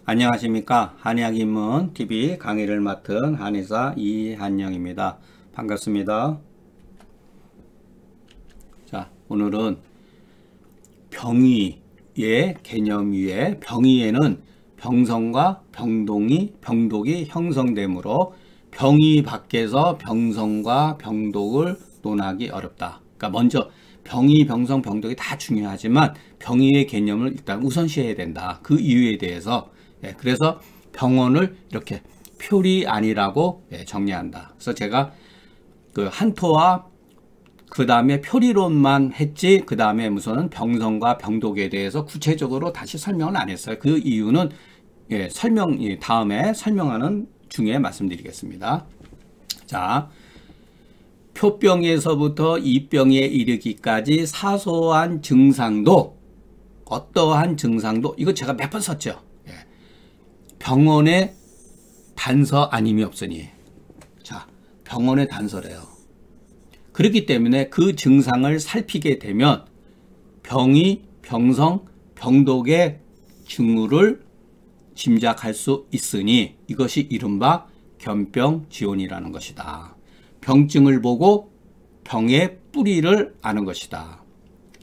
안녕하십니까. 한의학입문TV 강의를 맡은 한의사 이한영입니다. 반갑습니다. 자, 오늘은 병의의 개념 위에 병의에는 병성과 병독이 형성되므로 병의 밖에서 병성과 병독을 논하기 어렵다. 그러니까 먼저 병의, 병성, 병독이 다 중요하지만 병의의 개념을 일단 우선시해야 된다. 그 이유에 대해서 그래서 병원을 이렇게 표리안이라고 정리한다. 그래서 제가 그 한토와 그 다음에 표리론만 했지 그 다음에 무슨 병성과 병독에 대해서 구체적으로 다시 설명을 안 했어요. 그 이유는 다음에 설명하는 중에 말씀드리겠습니다. 자, 표병에서부터 이병에 이르기까지 사소한 증상도 어떠한 증상도 이거 제가 몇 번 썼죠. 병원에 단서 아님이 없으니. 자, 병원에 단서래요. 그렇기 때문에 그 증상을 살피게 되면 병의, 병성, 병독의 징후를 짐작할 수 있으니 이것이 이른바 견병지원이라는 것이다. 병증을 보고 병의 뿌리를 아는 것이다.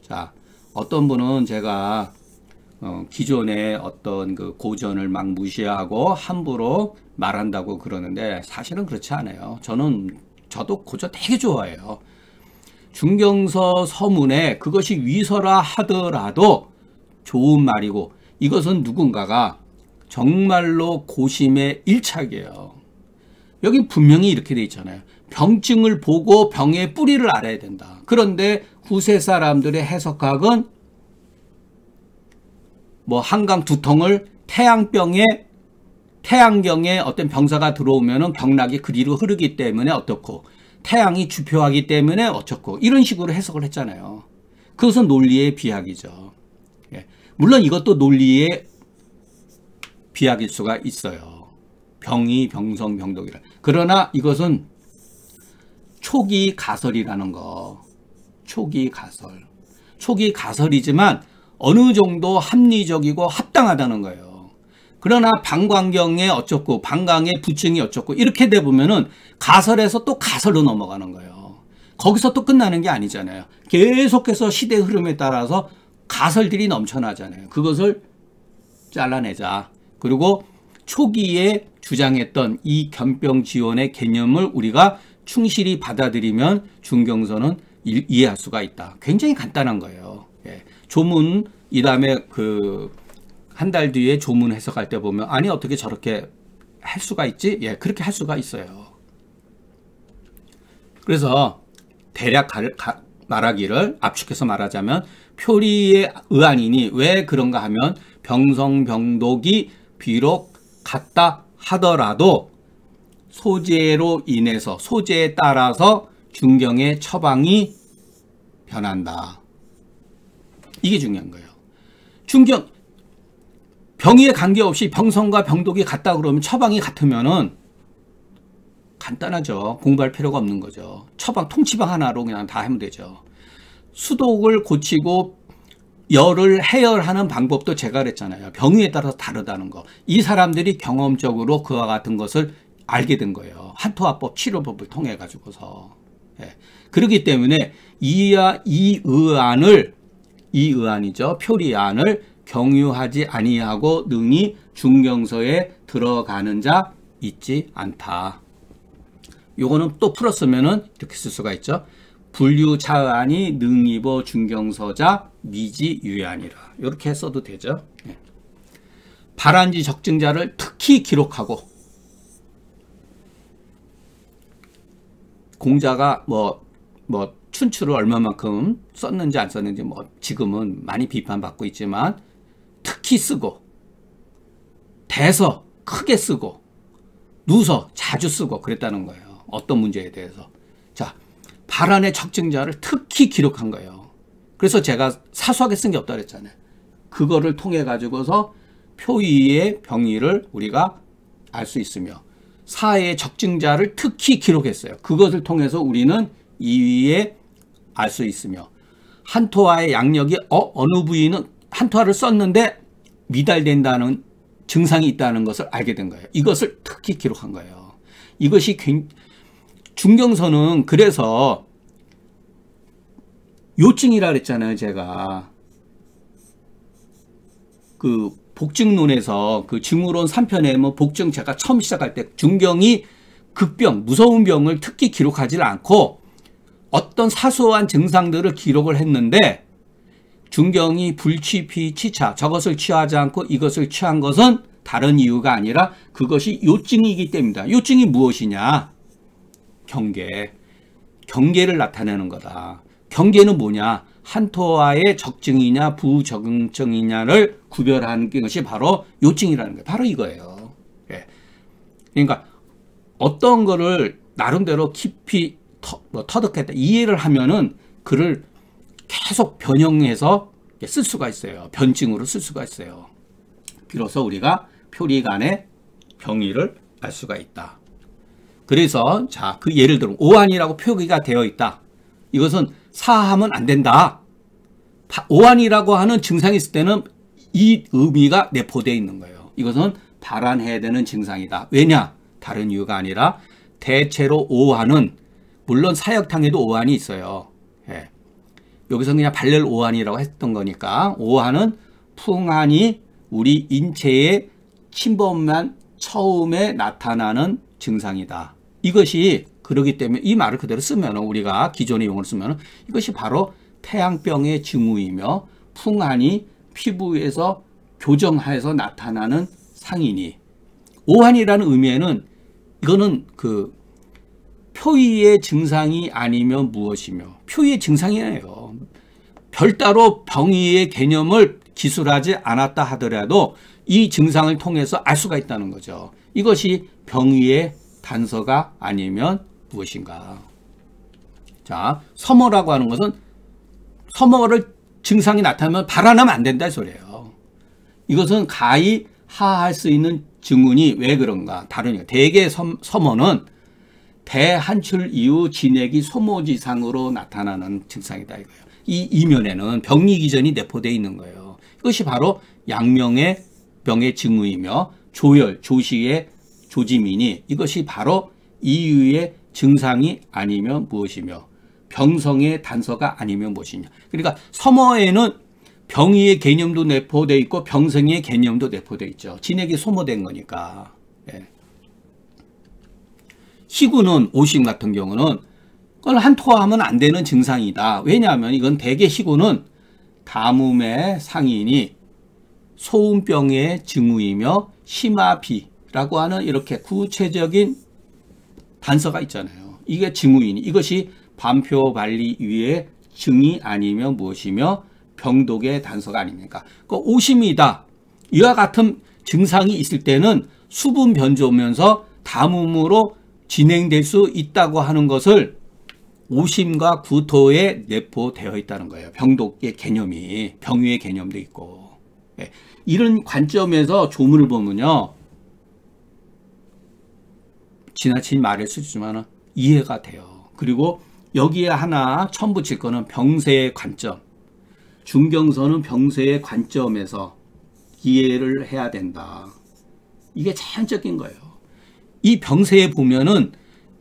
자, 어떤 분은 제가 기존의 어떤 그 고전을 막 무시하고 함부로 말한다고 그러는데 사실은 그렇지 않아요. 저도 고전 되게 좋아해요. 중경서 서문에 그것이 위서라 하더라도 좋은 말이고 이것은 누군가가 정말로 고심의 일착이에요. 여기 분명히 이렇게 돼 있잖아요. 병증을 보고 병의 뿌리를 알아야 된다. 그런데 후세 사람들의 해석학은 뭐 한강 두통을 태양경에 어떤 병사가 들어오면은 경락이 그리로 흐르기 때문에 어떻고 태양이 주표하기 때문에 어쩌고 이런 식으로 해석을 했잖아요. 그것은 논리의 비약이죠. 물론 이것도 논리의 비약일 수가 있어요. 병의, 병성, 병독이라. 그러나 이것은 초기 가설이라는 거. 초기 가설이지만 어느 정도 합리적이고 합당하다는 거예요. 그러나 방광경에 어쩌고 방광의 부증이 어쩌고 이렇게 돼 보면은 가설에서 또 가설로 넘어가는 거예요. 거기서 또 끝나는 게 아니잖아요. 계속해서 시대 흐름에 따라서 가설들이 넘쳐나잖아요. 그것을 잘라내자. 그리고 초기에 주장했던 이 견병지원의 개념을 우리가 충실히 받아들이면 중경서는 이해할 수가 있다. 굉장히 간단한 거예요. 조문, 이 다음에 한 달 뒤에 조문 해석할 때 보면, 아니, 어떻게 저렇게 할 수가 있지? 그렇게 할 수가 있어요. 그래서 대략 말하기를 압축해서 말하자면, 표리의 의안이니 왜 그런가 하면, 병성, 병독이 비록 같다 하더라도, 소재로 인해서, 소재에 따라서 중경의 처방이 변한다. 이게 중요한 거예요. 병의에 관계없이 병성과 병독이 같다 그러면 처방이 같으면은 간단하죠. 공부할 필요가 없는 거죠. 통치방 하나로 그냥 다 하면 되죠. 수독을 고치고 열을 해열하는 방법도 제가 그랬잖아요. 병의에 따라서 다르다는 거. 이 사람들이 경험적으로 그와 같은 것을 알게 된 거예요. 한토화법 치료법을 통해 가지고서. 그렇기 때문에 이 의안이죠. 표리안을 경유하지 아니하고 능히 중경서에 들어가는 자 있지 않다. 요거는 또 풀었으면은 이렇게 쓸 수가 있죠. 분류차안이 능이보 중경서자 미지유안이라. 이렇게 써도 되죠. 발안지 적증자를 특히 기록하고 공자가 춘추를 얼마만큼 썼는지 안 썼는지 지금은 많이 비판받고 있지만 특히 쓰고 대서 크게 쓰고 누서 자주 쓰고 그랬다는 거예요. 어떤 문제에 대해서. 자, 발안의 적증자를 특히 기록한 거예요. 그래서 제가 사소하게 쓴 게 없다 그랬잖아요. 그거를 통해 가지고서 표의의 병의를 우리가 알 수 있으며 사의 적증자를 특히 기록했어요. 그것을 통해서 우리는 이위에 알 수 있으며 한토화의 양력이 어느 부위는 한토화를 썼는데 미달된다는 증상이 있다는 것을 알게 된 거예요. 이것을 특히 기록한 거예요. 이것이 중경서는 그래서 요증이라 그랬잖아요. 제가 그 복증론에서 그 증후론 3편에 뭐 복증 제가 처음 시작할 때 중경이 극병, 무서운 병을 특히 기록하지 않고 어떤 사소한 증상들을 기록을 했는데 중경이 불취피 취차 저것을 취하지 않고 이것을 취한 것은 다른 이유가 아니라 그것이 요증이기 때문이다. 요증이 무엇이냐? 경계를 나타내는 거다. 경계는 뭐냐? 한토와의 적증이냐 부적증이냐를 구별하는 것이 바로 요증이라는 거예요. 바로 이거예요. 예. 그러니까 어떤 거를 나름대로 깊이 터득했다 이해를 하면은 그를 계속 변형해서 쓸 수가 있어요. 변증으로 쓸 수가 있어요. 비로소 우리가 표리간의 병의를 알 수가 있다. 그래서 자, 그 예를 들어 오한이라고 표기가 되어 있다. 이것은 사하면 안 된다. 오한이라고 하는 증상이 있을 때는 이 의미가 내포되어 있는 거예요. 이것은 발환해야 되는 증상이다. 왜냐? 다른 이유가 아니라 대체로 오한은 물론 사역탕에도 오한이 있어요. 예. 여기서 그냥 발열 오한이라고 했던 거니까 오한은 풍한이 우리 인체에 침범만 처음에 나타나는 증상이다. 이것이 그러기 때문에 이 말을 그대로 쓰면 우리가 기존의 용어를 쓰면 이것이 바로 태양병의 징후이며 풍한이 피부에서 교정하여서 나타나는 상이니 오한이라는 의미에는 이거는 그 표의의 증상이 아니면 무엇이며 표의의 증상이에요. 별따로 병의의 개념을 기술하지 않았다 하더라도 이 증상을 통해서 알 수가 있다는 거죠. 이것이 병의의 단서가 아니면 무엇인가. 자, 서머라고 하는 것은 서머를 증상이 나타나면 발환하면 안 된다 소리예요. 이것은 가히 하할 수 있는 증후니 왜 그런가. 다르니까 대개 서머는 대한출 이후 진액이 소모지상으로 나타나는 증상이다 이거예요. 이 이면에는 병리 기전이 내포되어 있는 거예요. 이것이 바로 양명의 병의 증후이며 조열, 조식의 조짐이니 이것이 바로 이유의 증상이 아니면 무엇이며 병성의 단서가 아니면 무엇이냐. 그러니까 서머에는 병의의 개념도 내포되어 있고 병성의 개념도 내포되어 있죠. 진액이 소모된 거니까. 예. 희구는 오심 같은 경우는 그걸 한토하면 안 되는 증상이다. 왜냐하면 이건 대개 희구는 담음의 상인이 소음병의 증후이며 심화비라고 하는 이렇게 구체적인 단서가 있잖아요. 이게 증후이니 이것이 반표발리 위의 증이 아니면 무엇이며 병독의 단서가 아닙니까? 그 오심이다. 이와 같은 증상이 있을 때는 수분 변조면서 담음으로 진행될 수 있다고 하는 것을 오심과 구토에 내포되어 있다는 거예요. 병독의 개념이 병의의 개념도 있고. 네. 이런 관점에서 조문을 보면요. 지나친 말일 수 있지만 이해가 돼요. 그리고 여기에 하나 처음 붙일 거는 병세의 관점. 중경서는 병세의 관점에서 이해를 해야 된다. 이게 자연적인 거예요. 이 병세에 보면은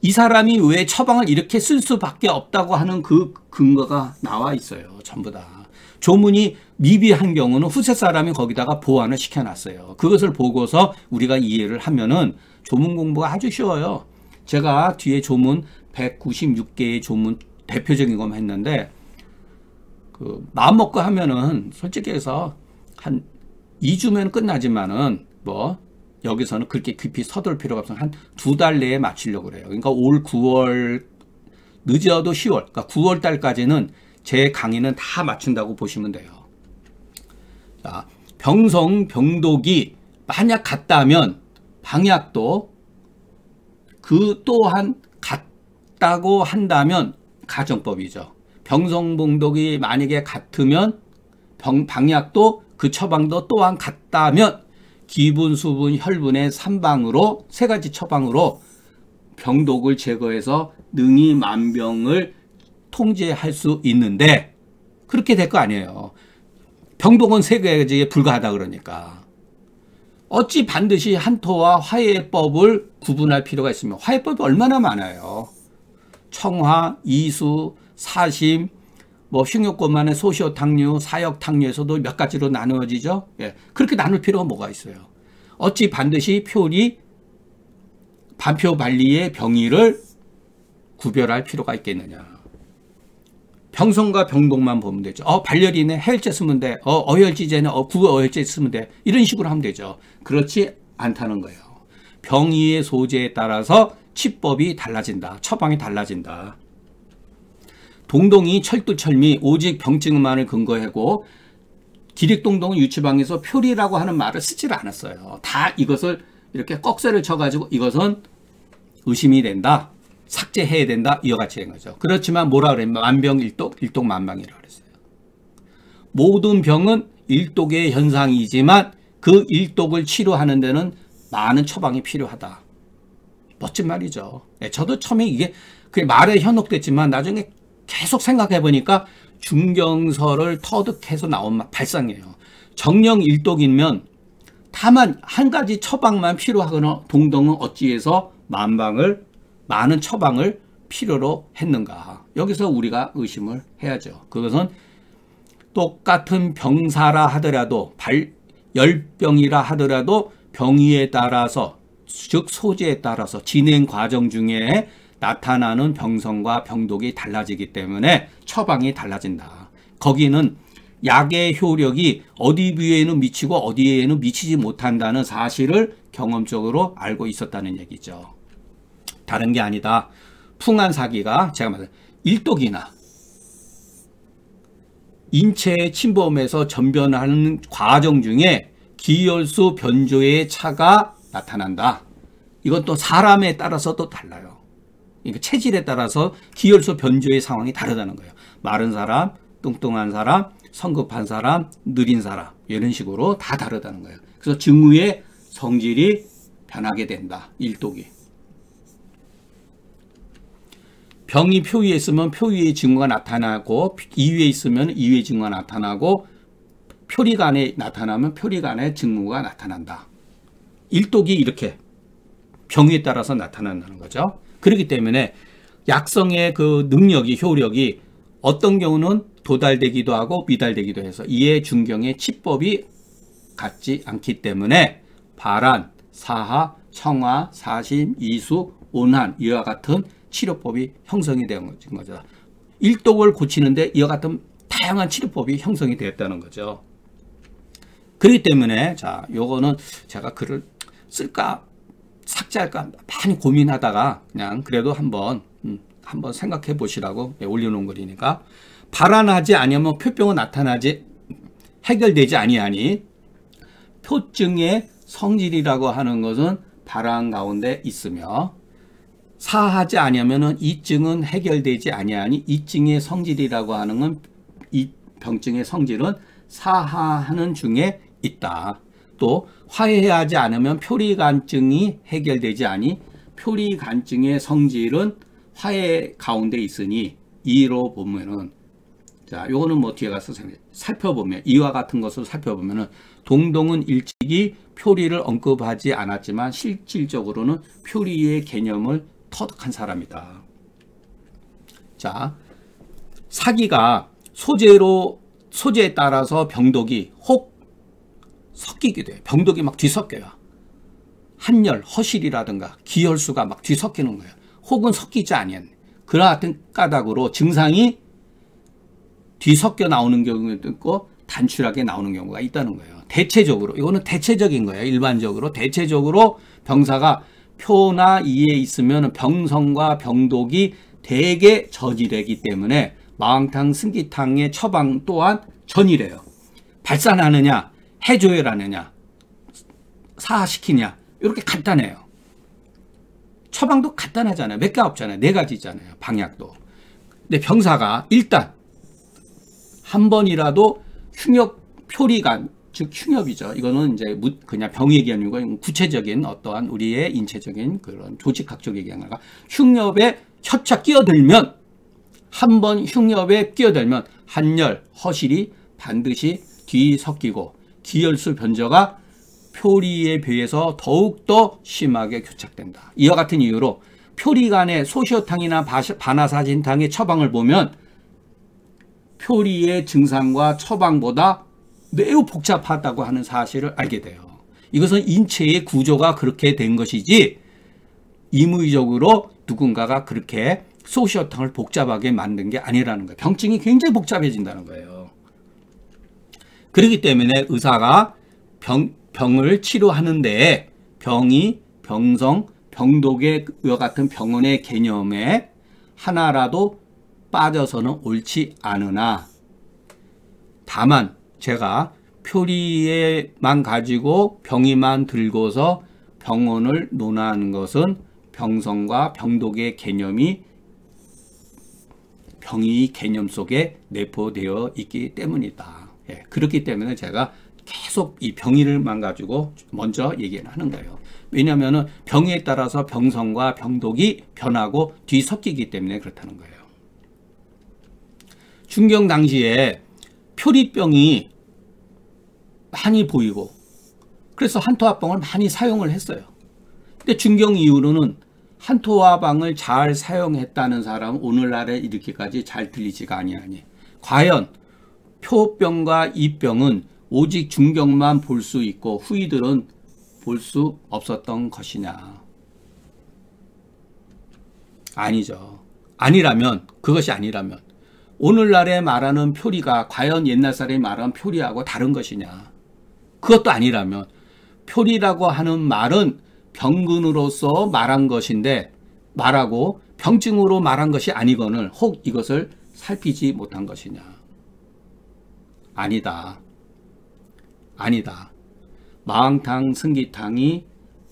이 사람이 왜 처방을 이렇게 쓸 수밖에 없다고 하는 그 근거가 나와 있어요. 전부 다. 조문이 미비한 경우는 후세 사람이 거기다가 보완을 시켜놨어요. 그것을 보고서 우리가 이해를 하면은 조문 공부가 아주 쉬워요. 제가 뒤에 조문 196개의 조문 대표적인 것만 했는데 그 마음 먹고 하면은 솔직히 해서 한 2주면 끝나지만은 뭐 여기서는 그렇게 깊이 서둘 필요가 없어서 한 2달 내에 마치려고 그래요. 그러니까 올 9월 늦어도 10월 그러니까 9월 달까지는 제 강의는 다 마친다고 보시면 돼요. 자, 병성, 병독이 만약 같다면 방약도 그 또한 같다고 한다면 가정법이죠. 병성, 병독이 만약에 같으면 방약도 그 처방도 또한 같다면 기분, 수분, 혈분의 3방으로 세 가지 처방으로 병독을 제거해서 능히 만병을 통제할 수 있는데 그렇게 될 거 아니에요. 병독은 세 가지에 불과하다 그러니까. 어찌 반드시 한토와 화해법을 구분할 필요가 있으며 화해법이 얼마나 많아요. 청화, 이수, 사심, 뭐 흉욕권만의 소시오탕류, 사역탕류에서도 몇 가지로 나누어지죠. 예. 그렇게 나눌 필요가 뭐가 있어요. 어찌 반드시 표리, 반표반리의 병의를 구별할 필요가 있겠느냐. 병성과 병동만 보면 되죠. 발열이네, 해열제 쓰면 돼. 어혈지제는 구어혈제 쓰면 돼. 이런 식으로 하면 되죠. 그렇지 않다는 거예요. 병의의 소재에 따라서 치법이 달라진다. 처방이 달라진다. 동동이 철두철미 오직 병증만을 근거하고 기릭동동은 유치방에서 표리라고 하는 말을 쓰질 않았어요. 다 이것을 이렇게 꺽쇠를 쳐가지고 이것은 의심이 된다. 삭제해야 된다. 이와 같이 된 거죠. 그렇지만 뭐라 그랬냐면 만병일독, 일독만방이라고 그랬어요. 모든 병은 일독의 현상이지만 그 일독을 치료하는 데는 많은 처방이 필요하다. 멋진 말이죠. 저도 처음에 이게 말에 현혹됐지만 나중에 계속 생각해 보니까 중경서를 터득해서 나온 발상이에요. 정령 일독이면 다만 한 가지 처방만 필요하거나 동동은 어찌해서 많은 처방을 필요로 했는가. 여기서 우리가 의심을 해야죠. 그것은 똑같은 병사라 하더라도 열병이라 하더라도 병의에 따라서 즉 소재에 따라서 진행 과정 중에 나타나는 병성과 병독이 달라지기 때문에 처방이 달라진다. 거기는 약의 효력이 어디 부위에는 미치고 어디에는 미치지 못한다는 사실을 경험적으로 알고 있었다는 얘기죠. 다른 게 아니다. 풍한사기가 제가 말한 일독이나 인체의 침범에서 전변하는 과정 중에 기혈수 변조의 차가 나타난다. 이것도 사람에 따라서도 달라요. 그러니까 체질에 따라서 기혈수 변조의 상황이 다르다는 거예요. 마른 사람, 뚱뚱한 사람, 성급한 사람, 느린 사람 이런 식으로 다 다르다는 거예요. 그래서 증후의 성질이 변하게 된다. 일독이. 병이 표위에 있으면 표위의 증후가 나타나고 이위에 있으면 이위의 증후가 나타나고 표리간에 나타나면 표리간의 증후가 나타난다. 일독이 이렇게 병에 따라서 나타난다는 거죠. 그렇기 때문에 약성의 그 능력이 효력이 어떤 경우는 도달되기도 하고 미달되기도 해서 이에 중경의 치법이 같지 않기 때문에 발한, 사하, 청화, 사심, 이수, 온한 이와 같은 치료법이 형성이 된 거죠. 일독을 고치는데 이와 같은 다양한 치료법이 형성이 되었다는 거죠. 그렇기 때문에 자, 요거는 제가 글을 쓸까 삭제할까 많이 고민하다가 그냥 그래도 한번 생각해 보시라고 올려놓은 글이니까 발한하지 아니하면 표병은 나타나지 해결되지 아니하니 표증의 성질이라고 하는 것은 발한 가운데 있으며 사하지 아니하면은 이증은 해결되지 아니하니 이증의 성질이라고 하는 건 이 병증의 성질은 사하하는 중에 있다. 또 화해하지 않으면 표리간증이 해결되지 아니 표리간증의 성질은 화해 가운데 있으니 이로 보면은 자 요거는 뭐 뒤에 가서 살펴보면 이와 같은 것을 살펴보면은 동동은 일찍이 표리를 언급하지 않았지만 실질적으로는 표리의 개념을 터득한 사람이다. 자 사기가 소재에 따라서 병독이 혹 섞이기도 해요. 병독이 막 뒤섞여요. 한열, 허실이라든가 기혈수가 막 뒤섞이는 거예요. 혹은 섞이지 아니한 그와 같은 까닭으로 증상이 뒤섞여 나오는 경우도 있고 단출하게 나오는 경우가 있다는 거예요. 대체적으로 이거는 대체적인 거예요. 일반적으로 대체적으로 병사가 표나 이에 있으면 병성과 병독이 대개 전이되기 때문에 마왕탕, 승기탕의 처방 또한 전이래요. 발산하느냐, 해조혈하느냐, 사시키냐 이렇게 간단해요. 처방도 간단하잖아요. 몇 개 없잖아요. 4가지잖아요. 방약도. 근데 병사가 일단 한 번이라도 흉협 표리간 즉 흉협이죠. 이거는 이제 그냥 병 얘기하는 아니고 구체적인 어떠한 우리의 인체적인 그런 조직학적 얘기하는 거가 흉협에 혀차 끼어들면 한 번 흉협에 끼어들면 한열, 허실이 반드시 뒤섞이고 기혈수 변조가 표리에 비해서 더욱더 심하게 교착된다. 이와 같은 이유로 표리 간의 소시오탕이나 바나사진탕의 처방을 보면 표리의 증상과 처방보다 매우 복잡하다고 하는 사실을 알게 돼요. 이것은 인체의 구조가 그렇게 된 것이지 임의적으로 누군가가 그렇게 소시오탕을 복잡하게 만든 게 아니라는 거예요. 병증이 굉장히 복잡해진다는 거예요. 그렇기 때문에 의사가 병을 치료하는데 병이 병성, 병독의 이와 같은 병원의 개념에 하나라도 빠져서는 옳지 않으나 다만 제가 표리에만 가지고 병이만 들고서 병원을 논하는 것은 병성과 병독의 개념이 병의 개념 속에 내포되어 있기 때문이다. 예, 그렇기 때문에 제가 계속 이 병의를만 가지고 먼저 얘기를 하는 거예요. 왜냐하면 병에 따라서 병성과 병독이 변하고 뒤섞이기 때문에 그렇다는 거예요. 중경 당시에 표리병이 많이 보이고 그래서 한토화방을 많이 사용을 했어요. 근데 중경 이후로는 한토화방을 잘 사용했다는 사람은 오늘날에 이렇게까지 잘 들리지가 아니하니 과연 표병과 이병은 오직 중경만 볼 수 있고 후이들은 볼 수 없었던 것이냐? 아니죠. 아니라면 그것이 아니라면 오늘날에 말하는 표리가 과연 옛날 사람이 말하는 표리하고 다른 것이냐? 그것도 아니라면 표리라고 하는 말은 병근으로서 말한 것인데 말하고 병증으로 말한 것이 아니거늘 혹 이것을 살피지 못한 것이냐? 아니다. 아니다. 마왕탕, 승기탕이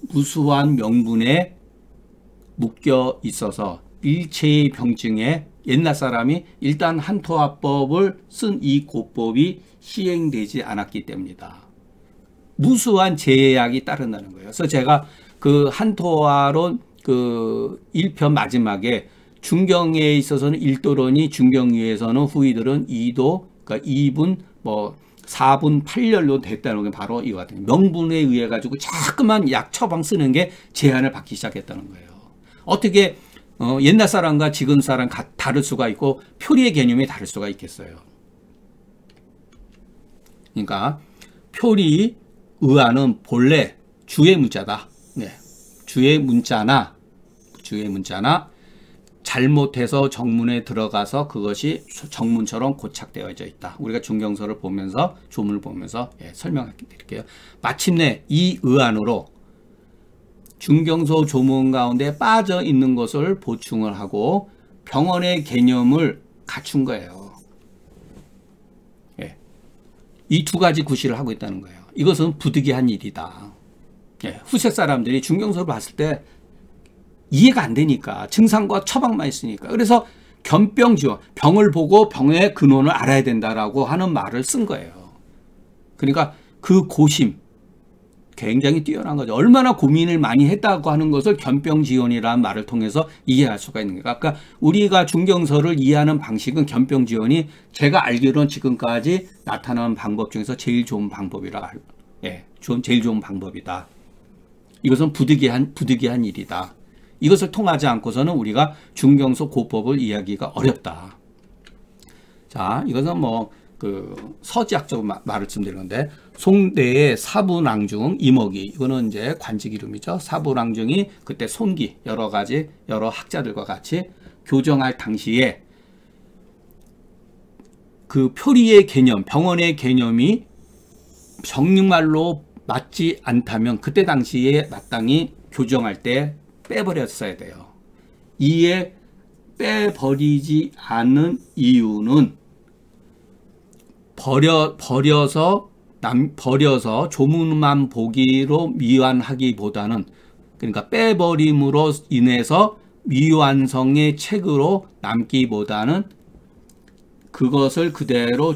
무수한 명분에 묶여 있어서 일체의 병증에 옛날 사람이 일단 한토화법을 쓴 이 고법이 시행되지 않았기 때문이다. 무수한 제약이 따른다는 거예요. 그래서 제가 그 한토화론 그 1편 마지막에 중경에 있어서는 1도론이 중경위에서는 후이들은 2도, 그러니까 2분, 4분 8렬로 됐다는 게 바로 이거 같아요. 명분에 의해 가지고 자꾸만 약 처방 쓰는 게 제한을 받기 시작했다는 거예요. 어떻게 옛날 사람과 지금 사람 다를 수가 있고 표리의 개념이 다를 수가 있겠어요. 그러니까 표리 의안은 본래 주의 문자다. 네. 주의 문자나 잘못해서 정문에 들어가서 그것이 정문처럼 고착되어져 있다. 우리가 중경서를 보면서 조문을 보면서 설명해 드릴게요. 마침내 이 의안으로 중경서 조문 가운데 빠져 있는 것을 보충을 하고 병원의 개념을 갖춘 거예요. 이 두 가지 구실을 하고 있다는 거예요. 이것은 부득이한 일이다. 후세 사람들이 중경서를 봤을 때 이해가 안 되니까 증상과 처방만 있으니까 그래서 견병지원 병을 보고 병의 근원을 알아야 된다라고 하는 말을 쓴 거예요. 그러니까 그 고심 굉장히 뛰어난 거죠. 얼마나 고민을 많이 했다고 하는 것을 견병지원이라는 말을 통해서 이해할 수가 있는 거예요. 그러니까 우리가 중경서를 이해하는 방식은 견병지원이 제가 알기로는 지금까지 나타난 방법 중에서 제일 좋은 방법이라 제일 좋은 방법이다. 이것은 부득이한 일이다. 이것을 통하지 않고서는 우리가 중경서 고법을 이해하기가 어렵다. 자, 이것은 서지학적으로 말씀드리는 건데, 송대의 사부낭중 이목이, 이거는 이제 관직 이름이죠. 사부낭중이 그때 손기, 여러 학자들과 같이 교정할 당시에 그 표리의 개념, 병원의 개념이 정말로 맞지 않다면 그때 당시에 마땅히 교정할 때 빼버렸어야 돼요. 이에 빼버리지 않는 이유는 버려서 조문만 보기로 미완하기보다는 그러니까 빼버림으로 인해서 미완성의 책으로 남기보다는 그것을 그대로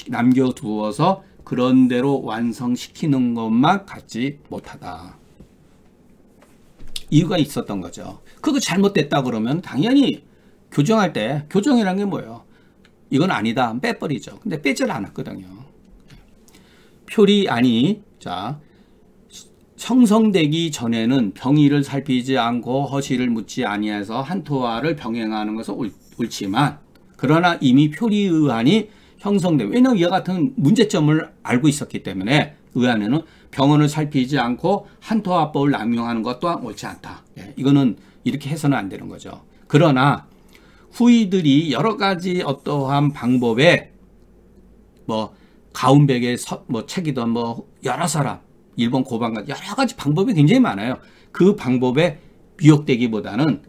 남겨두어서 그런 대로 완성시키는 것만 갖지 못하다. 이유가 있었던 거죠. 그거 잘못됐다 그러면 당연히 교정할 때 교정이라는 게 뭐예요? 이건 아니다. 빼버리죠. 근데 빼질 않았거든요. 표리안이 자 형성되기 전에는 병의를 살피지 않고 허시를 묻지 아니해서 한토화를 병행하는 것은 옳지만, 그러나 이미 표리의안이 형성돼. 왜냐하면 이와 같은 문제점을 알고 있었기 때문에 의안에는 병원을 살피지 않고 한토화법을 남용하는 것 또한 옳지 않다. 예, 이거는 이렇게 해서는 안 되는 거죠. 그러나 후이들이 여러 가지 어떠한 방법에 뭐 가운백의 뭐 책이든 뭐 여러 사람 일본 고방가 여러 가지 방법이 굉장히 많아요. 그 방법에 미혹되기보다는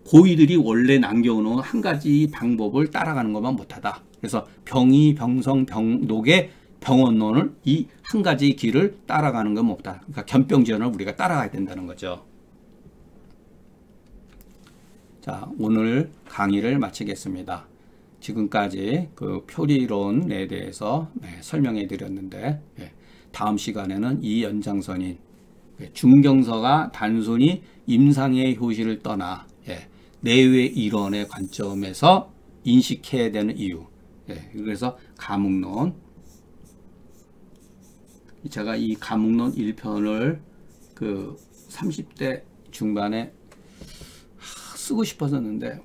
고이들이 원래 남겨놓은 한 가지 방법을 따라가는 것만 못하다. 그래서 병의, 병성, 병독의 병원론을 이 한 가지 길을 따라가는 건 못하다. 그러니까 견병지연을 우리가 따라가야 된다는 거죠. 자, 오늘 강의를 마치겠습니다. 지금까지 그 표리론에 대해서 설명해 드렸는데, 다음 시간에는 이 연장선인 중경서가 단순히 임상의 효시를 떠나 내외 이론의 관점에서 인식해야 되는 이유, 그래서 가문론, 제가 이 가문론 1편을 그 30대 중반에 쓰고 싶었었는데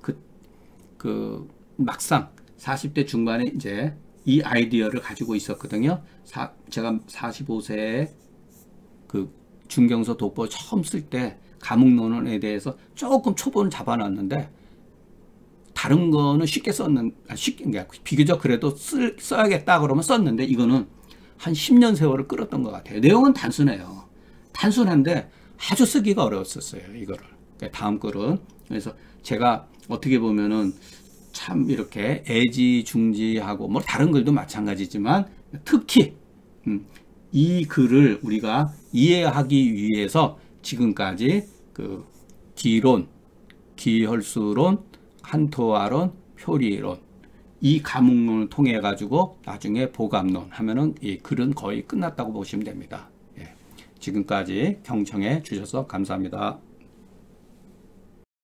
그 막상 40대 중반에 이제 이 아이디어를 가지고 있었거든요. 제가 45세에 그 중경서 독보 처음 쓸 때 가문론에 대해서 조금 초본을 잡아놨는데, 다른 거는 쉽게 비교적 그래도 써야겠다 그러면 썼는데, 이거는 한 10년 세월을 끌었던 것 같아요. 내용은 단순해요. 단순한데 아주 쓰기가 어려웠었어요, 이거를. 다음 글은. 그래서 제가 어떻게 보면은 참 이렇게 애지중지하고 뭐 다른 글도 마찬가지지만 특히 이 글을 우리가 이해하기 위해서 지금까지 그 기론, 기혈수론, 한토화론, 표리론, 이 가문론을 통해 가지고 나중에 보감론 하면은 이 글은 거의 끝났다고 보시면 됩니다. 지금까지 경청해 주셔서 감사합니다.